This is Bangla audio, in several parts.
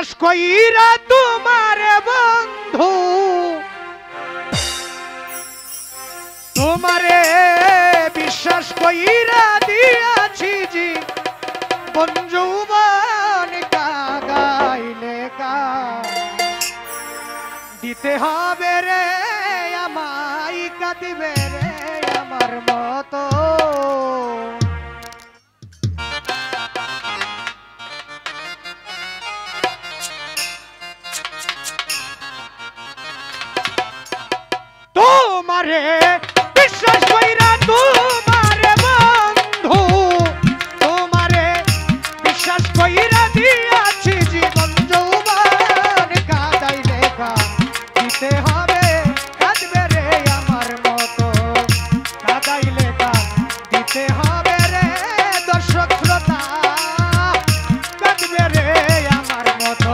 বিশ্বাস কইরা তোমারে বন্ধু তোমারে বিশ্বাস কইরা দিয়াছি জি বঞ্জুবান কাগাইলে কা দিতে হবে রে আমায় কাঁদিবে রে আমার মতো তোমারে বিশ্বাস কইরা তোমারে বন্ধু তোমারে বিশ্বাস কইরা দিয়াছি জীবন যৌবন কাঁদাইলে দিতে হবে কাঁদবে রে আমার মতো কাঁদাইলে দিতে হবে রে দর্শক শ্রোতা কাঁদবে রে আমার মতো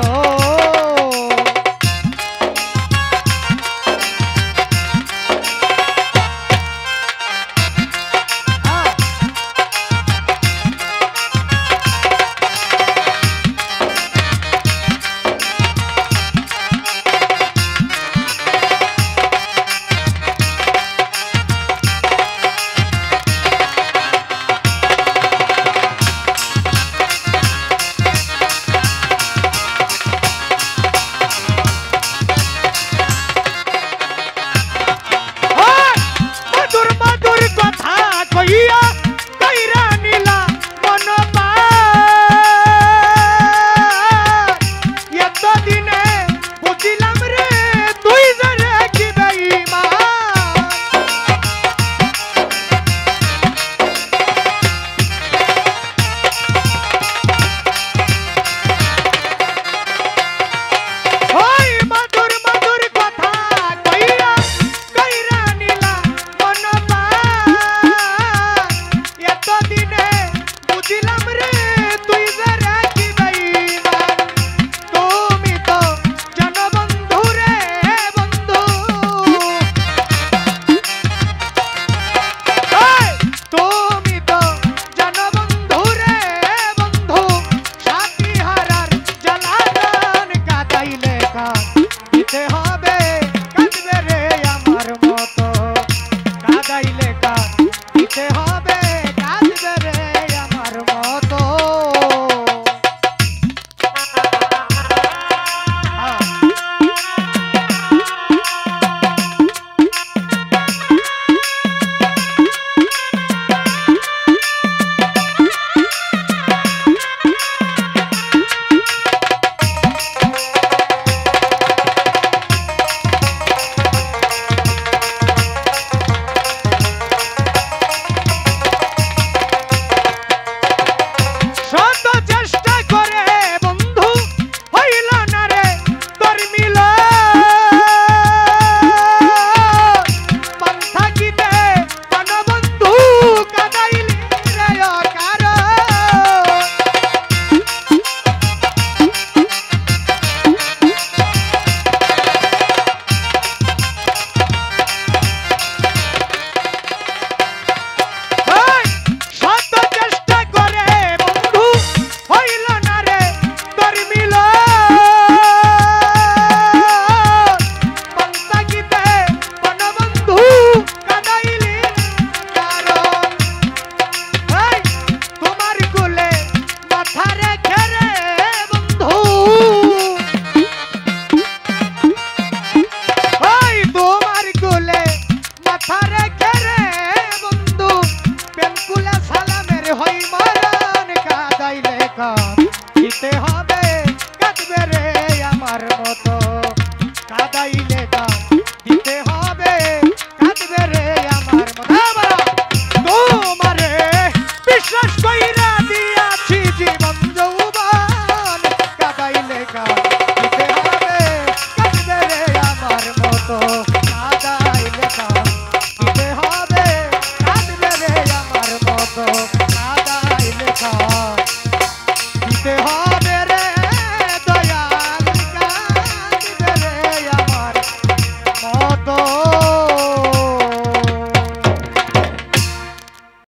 দিতে হবে কাঁদবে রে আমার মতো কাঁদাইলে দিতে